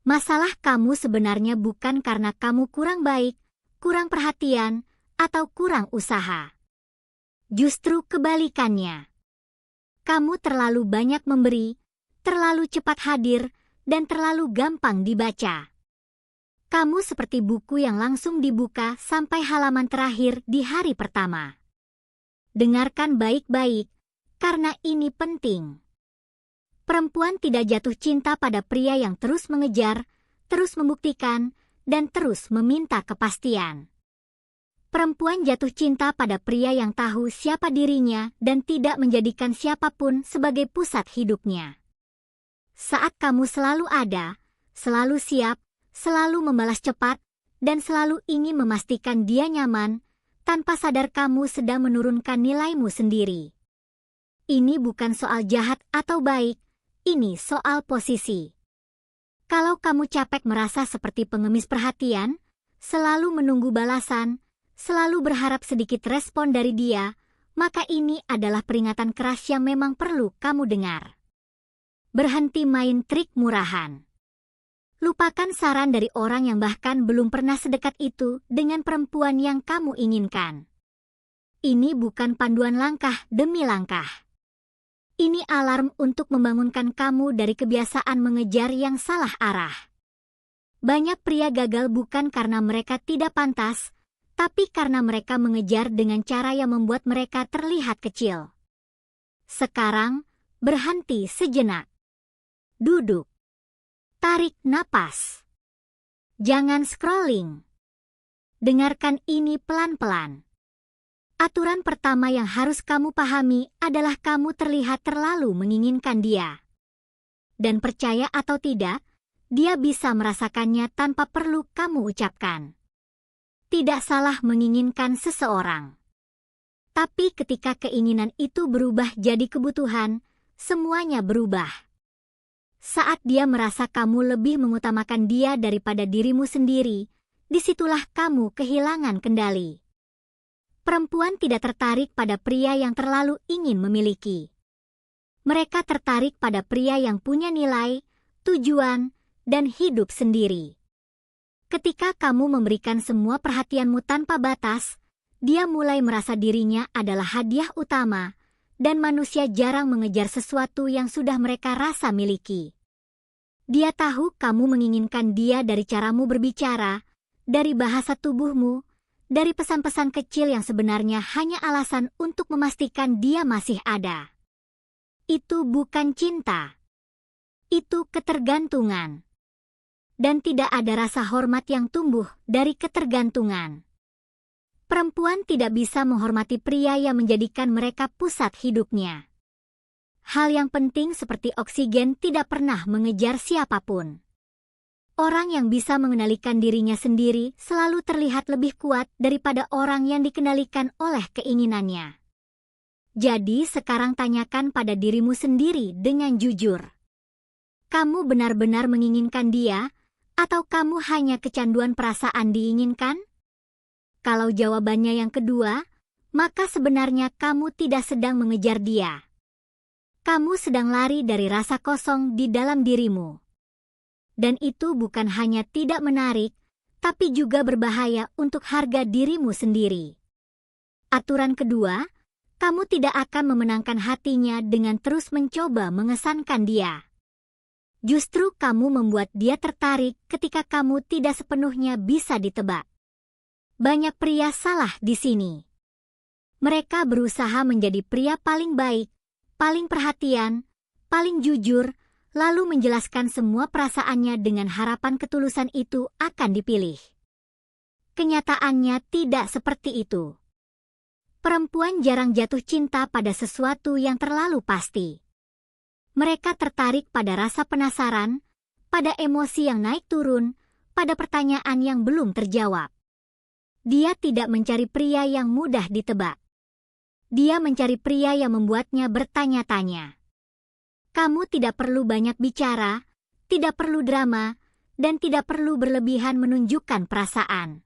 Masalah kamu sebenarnya bukan karena kamu kurang baik, kurang perhatian, atau kurang usaha. Justru kebalikannya. Kamu terlalu banyak memberi, terlalu cepat hadir, dan terlalu gampang dibaca. Kamu seperti buku yang langsung dibuka sampai halaman terakhir di hari pertama. Dengarkan baik-baik, karena ini penting. Perempuan tidak jatuh cinta pada pria yang terus mengejar, terus membuktikan, dan terus meminta kepastian. Perempuan jatuh cinta pada pria yang tahu siapa dirinya dan tidak menjadikan siapapun sebagai pusat hidupnya. Saat kamu selalu ada, selalu siap, selalu membalas cepat, dan selalu ingin memastikan dia nyaman, tanpa sadar kamu sedang menurunkan nilaimu sendiri. Ini bukan soal jahat atau baik, ini soal posisi. Kalau kamu capek merasa seperti pengemis perhatian, selalu menunggu balasan, selalu berharap sedikit respon dari dia, maka ini adalah peringatan keras yang memang perlu kamu dengar. Berhenti main trik murahan. Lupakan saran dari orang yang bahkan belum pernah sedekat itu dengan perempuan yang kamu inginkan. Ini bukan panduan langkah demi langkah. Ini alarm untuk membangunkan kamu dari kebiasaan mengejar yang salah arah. Banyak pria gagal bukan karena mereka tidak pantas, tapi karena mereka mengejar dengan cara yang membuat mereka terlihat kecil. Sekarang, berhenti sejenak. Duduk. Tarik napas. Jangan scrolling. Dengarkan ini pelan-pelan. Aturan pertama yang harus kamu pahami adalah kamu terlihat terlalu menginginkan dia. Dan percaya atau tidak, dia bisa merasakannya tanpa perlu kamu ucapkan. Tidak salah menginginkan seseorang. Tapi ketika keinginan itu berubah jadi kebutuhan, semuanya berubah. Saat dia merasa kamu lebih mengutamakan dia daripada dirimu sendiri, disitulah kamu kehilangan kendali. Perempuan tidak tertarik pada pria yang terlalu ingin memiliki. Mereka tertarik pada pria yang punya nilai, tujuan, dan hidup sendiri. Ketika kamu memberikan semua perhatianmu tanpa batas, dia mulai merasa dirinya adalah hadiah utama, dan manusia jarang mengejar sesuatu yang sudah mereka rasa miliki. Dia tahu kamu menginginkan dia dari caramu berbicara, dari bahasa tubuhmu, dari pesan-pesan kecil yang sebenarnya hanya alasan untuk memastikan dia masih ada. Itu bukan cinta. Itu ketergantungan. Dan tidak ada rasa hormat yang tumbuh dari ketergantungan. Perempuan tidak bisa menghormati pria yang menjadikan mereka pusat hidupnya. Hal yang penting seperti oksigen tidak pernah mengejar siapapun. Orang yang bisa mengendalikan dirinya sendiri selalu terlihat lebih kuat daripada orang yang dikendalikan oleh keinginannya. Jadi sekarang tanyakan pada dirimu sendiri dengan jujur. Kamu benar-benar menginginkan dia, atau kamu hanya kecanduan perasaan diinginkan? Kalau jawabannya yang kedua, maka sebenarnya kamu tidak sedang mengejar dia. Kamu sedang lari dari rasa kosong di dalam dirimu. Dan itu bukan hanya tidak menarik, tapi juga berbahaya untuk harga dirimu sendiri. Aturan kedua, kamu tidak akan memenangkan hatinya dengan terus mencoba mengesankan dia. Justru kamu membuat dia tertarik ketika kamu tidak sepenuhnya bisa ditebak. Banyak pria salah di sini. Mereka berusaha menjadi pria paling baik, paling perhatian, paling jujur, lalu menjelaskan semua perasaannya dengan harapan ketulusan itu akan dipilih. Kenyataannya tidak seperti itu. Perempuan jarang jatuh cinta pada sesuatu yang terlalu pasti. Mereka tertarik pada rasa penasaran, pada emosi yang naik turun, pada pertanyaan yang belum terjawab. Dia tidak mencari pria yang mudah ditebak. Dia mencari pria yang membuatnya bertanya-tanya. Kamu tidak perlu banyak bicara, tidak perlu drama, dan tidak perlu berlebihan menunjukkan perasaan.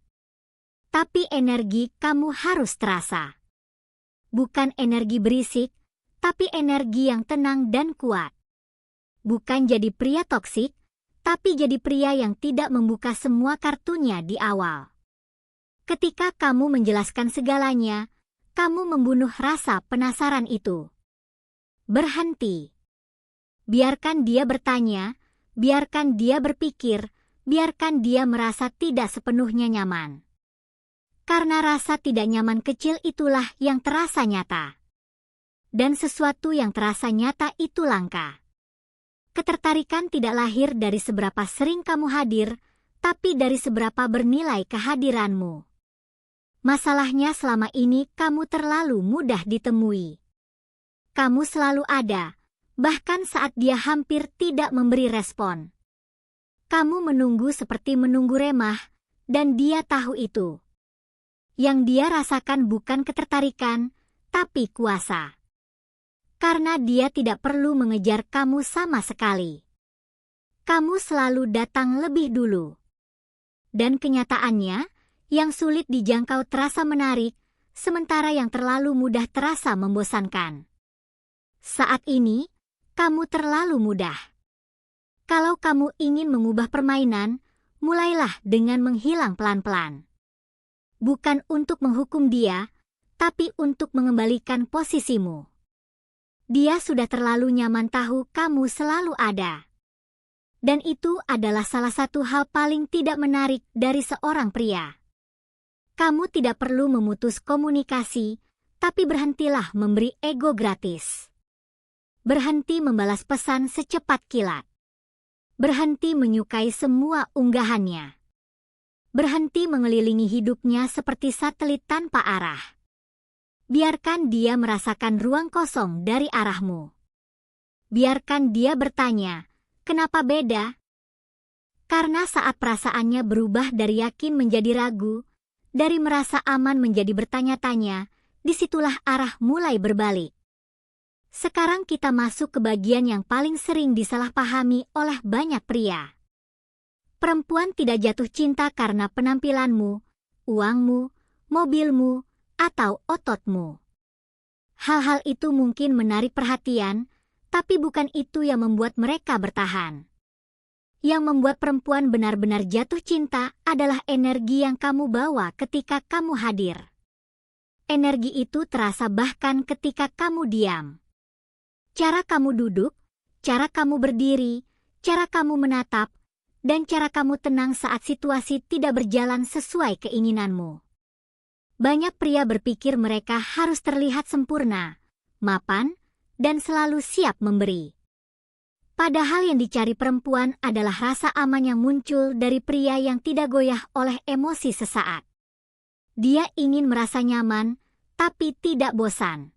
Tapi energi kamu harus terasa. Bukan energi berisik, tapi energi yang tenang dan kuat. Bukan jadi pria toksik, tapi jadi pria yang tidak membuka semua kartunya di awal. Ketika kamu menjelaskan segalanya, kamu membunuh rasa penasaran itu. Berhenti. Biarkan dia bertanya, biarkan dia berpikir, biarkan dia merasa tidak sepenuhnya nyaman. Karena rasa tidak nyaman kecil itulah yang terasa nyata. Dan sesuatu yang terasa nyata itu langka. Ketertarikan tidak lahir dari seberapa sering kamu hadir, tapi dari seberapa bernilai kehadiranmu. Masalahnya selama ini kamu terlalu mudah ditemui. Kamu selalu ada, bahkan saat dia hampir tidak memberi respon. Kamu menunggu seperti menunggu remah, dan dia tahu itu. Yang dia rasakan bukan ketertarikan, tapi kuasa. Karena dia tidak perlu mengejar kamu sama sekali. Kamu selalu datang lebih dulu. Dan kenyataannya, yang sulit dijangkau terasa menarik, sementara yang terlalu mudah terasa membosankan. Saat ini, kamu terlalu mudah. Kalau kamu ingin mengubah permainan, mulailah dengan menghilang pelan-pelan. Bukan untuk menghukum dia, tapi untuk mengembalikan posisimu. Dia sudah terlalu nyaman tahu kamu selalu ada. Dan itu adalah salah satu hal paling tidak menarik dari seorang pria. Kamu tidak perlu memutus komunikasi, tapi berhentilah memberi ego gratis. Berhenti membalas pesan secepat kilat. Berhenti menyukai semua unggahannya. Berhenti mengelilingi hidupnya seperti satelit tanpa arah. Biarkan dia merasakan ruang kosong dari arahmu. Biarkan dia bertanya, kenapa beda? Karena saat perasaannya berubah dari yakin menjadi ragu, dari merasa aman menjadi bertanya-tanya, disitulah arah mulai berbalik. Sekarang kita masuk ke bagian yang paling sering disalahpahami oleh banyak pria. Perempuan tidak jatuh cinta karena penampilanmu, uangmu, mobilmu, atau ototmu. Hal-hal itu mungkin menarik perhatian, tapi bukan itu yang membuat mereka bertahan. Yang membuat perempuan benar-benar jatuh cinta adalah energi yang kamu bawa ketika kamu hadir. Energi itu terasa bahkan ketika kamu diam. Cara kamu duduk, cara kamu berdiri, cara kamu menatap, dan cara kamu tenang saat situasi tidak berjalan sesuai keinginanmu. Banyak pria berpikir mereka harus terlihat sempurna, mapan, dan selalu siap memberi. Padahal yang dicari perempuan adalah rasa aman yang muncul dari pria yang tidak goyah oleh emosi sesaat. Dia ingin merasa nyaman, tapi tidak bosan.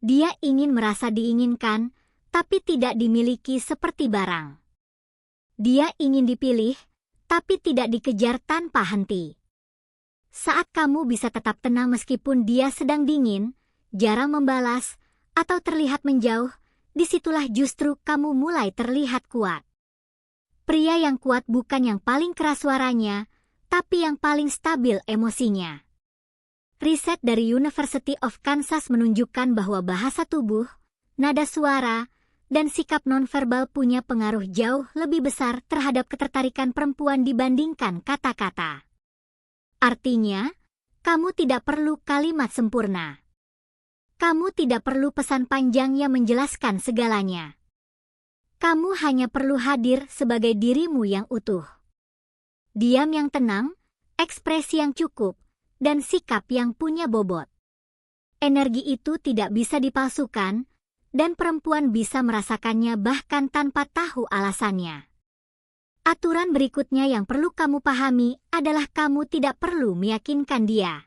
Dia ingin merasa diinginkan, tapi tidak dimiliki seperti barang. Dia ingin dipilih, tapi tidak dikejar tanpa henti. Saat kamu bisa tetap tenang meskipun dia sedang dingin, jarang membalas, atau terlihat menjauh, disitulah justru kamu mulai terlihat kuat. Pria yang kuat bukan yang paling keras suaranya, tapi yang paling stabil emosinya. Riset dari University of Kansas menunjukkan bahwa bahasa tubuh, nada suara, dan sikap nonverbal punya pengaruh jauh lebih besar terhadap ketertarikan perempuan dibandingkan kata-kata. Artinya, kamu tidak perlu kalimat sempurna. Kamu tidak perlu pesan panjang yang menjelaskan segalanya. Kamu hanya perlu hadir sebagai dirimu yang utuh. Diam yang tenang, ekspresi yang cukup, dan sikap yang punya bobot. Energi itu tidak bisa dipalsukan, dan perempuan bisa merasakannya bahkan tanpa tahu alasannya. Aturan berikutnya yang perlu kamu pahami adalah kamu tidak perlu meyakinkan dia.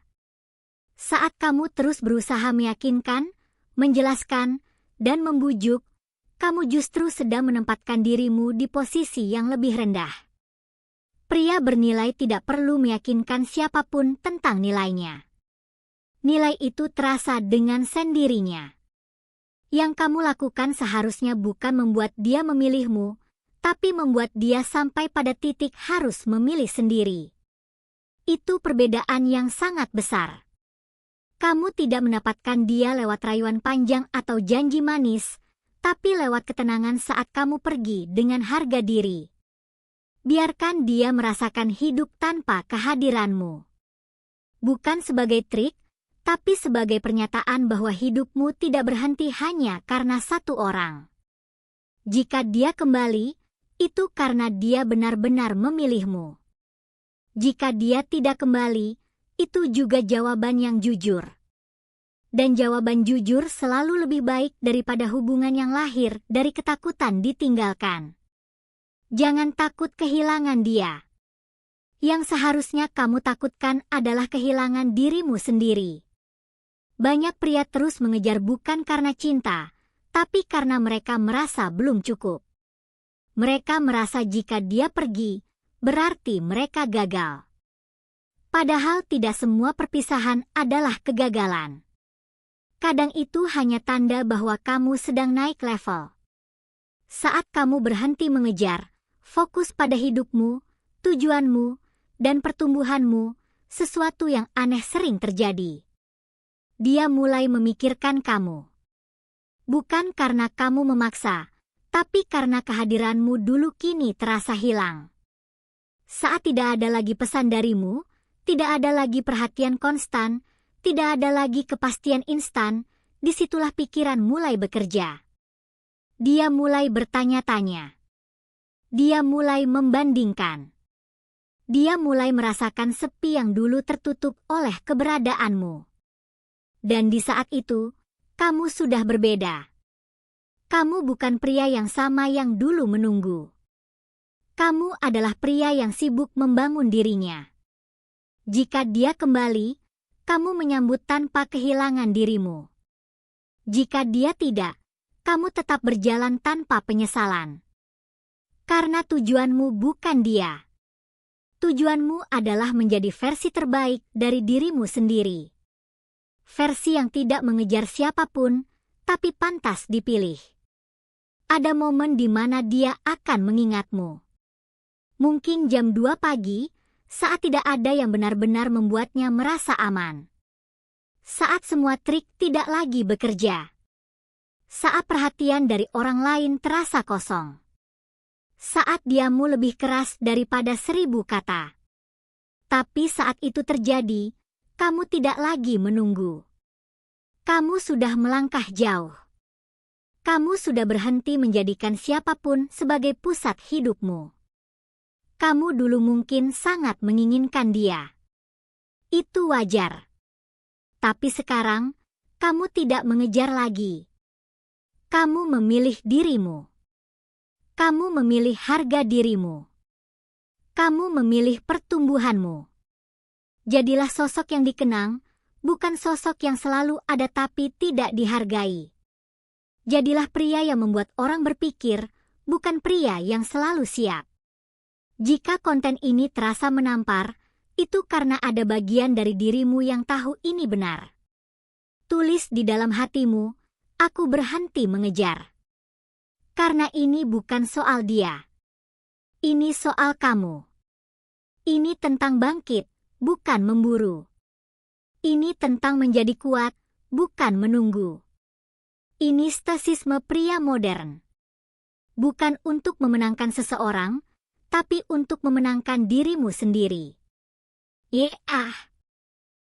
Saat kamu terus berusaha meyakinkan, menjelaskan, dan membujuk, kamu justru sedang menempatkan dirimu di posisi yang lebih rendah. Pria bernilai tidak perlu meyakinkan siapapun tentang nilainya. Nilai itu terasa dengan sendirinya. Yang kamu lakukan seharusnya bukan membuat dia memilihmu, tapi membuat dia sampai pada titik harus memilih sendiri. Itu perbedaan yang sangat besar. Kamu tidak mendapatkan dia lewat rayuan panjang atau janji manis, tapi lewat ketenangan saat kamu pergi dengan harga diri. Biarkan dia merasakan hidup tanpa kehadiranmu. Bukan sebagai trik, tapi sebagai pernyataan bahwa hidupmu tidak berhenti hanya karena satu orang. Jika dia kembali, itu karena dia benar-benar memilihmu. Jika dia tidak kembali, itu juga jawaban yang jujur. Dan jawaban jujur selalu lebih baik daripada hubungan yang lahir dari ketakutan ditinggalkan. Jangan takut kehilangan dia. Yang seharusnya kamu takutkan adalah kehilangan dirimu sendiri. Banyak pria terus mengejar bukan karena cinta, tapi karena mereka merasa belum cukup. Mereka merasa jika dia pergi, berarti mereka gagal. Padahal tidak semua perpisahan adalah kegagalan. Kadang itu hanya tanda bahwa kamu sedang naik level. Saat kamu berhenti mengejar, fokus pada hidupmu, tujuanmu, dan pertumbuhanmu, sesuatu yang aneh sering terjadi. Dia mulai memikirkan kamu. Bukan karena kamu memaksa, tapi karena kehadiranmu dulu kini terasa hilang. Saat tidak ada lagi pesan darimu, tidak ada lagi perhatian konstan, tidak ada lagi kepastian instan, disitulah pikiran mulai bekerja. Dia mulai bertanya-tanya. Dia mulai membandingkan. Dia mulai merasakan sepi yang dulu tertutup oleh keberadaanmu. Dan di saat itu, kamu sudah berbeda. Kamu bukan pria yang sama yang dulu menunggu. Kamu adalah pria yang sibuk membangun dirinya. Jika dia kembali, kamu menyambut tanpa kehilangan dirimu. Jika dia tidak, kamu tetap berjalan tanpa penyesalan. Karena tujuanmu bukan dia. Tujuanmu adalah menjadi versi terbaik dari dirimu sendiri. Versi yang tidak mengejar siapapun, tapi pantas dipilih. Ada momen di mana dia akan mengingatmu. Mungkin jam 2 pagi, saat tidak ada yang benar-benar membuatnya merasa aman. Saat semua trik tidak lagi bekerja. Saat perhatian dari orang lain terasa kosong. Saat diamu lebih keras daripada 1000 kata. Tapi saat itu terjadi, kamu tidak lagi menunggu. Kamu sudah melangkah jauh. Kamu sudah berhenti menjadikan siapapun sebagai pusat hidupmu. Kamu dulu mungkin sangat menginginkan dia. Itu wajar. Tapi sekarang, kamu tidak mengejar lagi. Kamu memilih dirimu. Kamu memilih harga dirimu. Kamu memilih pertumbuhanmu. Jadilah sosok yang dikenang, bukan sosok yang selalu ada tapi tidak dihargai. Jadilah pria yang membuat orang berpikir, bukan pria yang selalu siap. Jika konten ini terasa menampar, itu karena ada bagian dari dirimu yang tahu ini benar. Tulis di dalam hatimu, aku berhenti mengejar. Karena ini bukan soal dia. Ini soal kamu. Ini tentang bangkit, bukan memburu. Ini tentang menjadi kuat, bukan menunggu. Ini stoicisme pria modern. Bukan untuk memenangkan seseorang, tapi untuk memenangkan dirimu sendiri.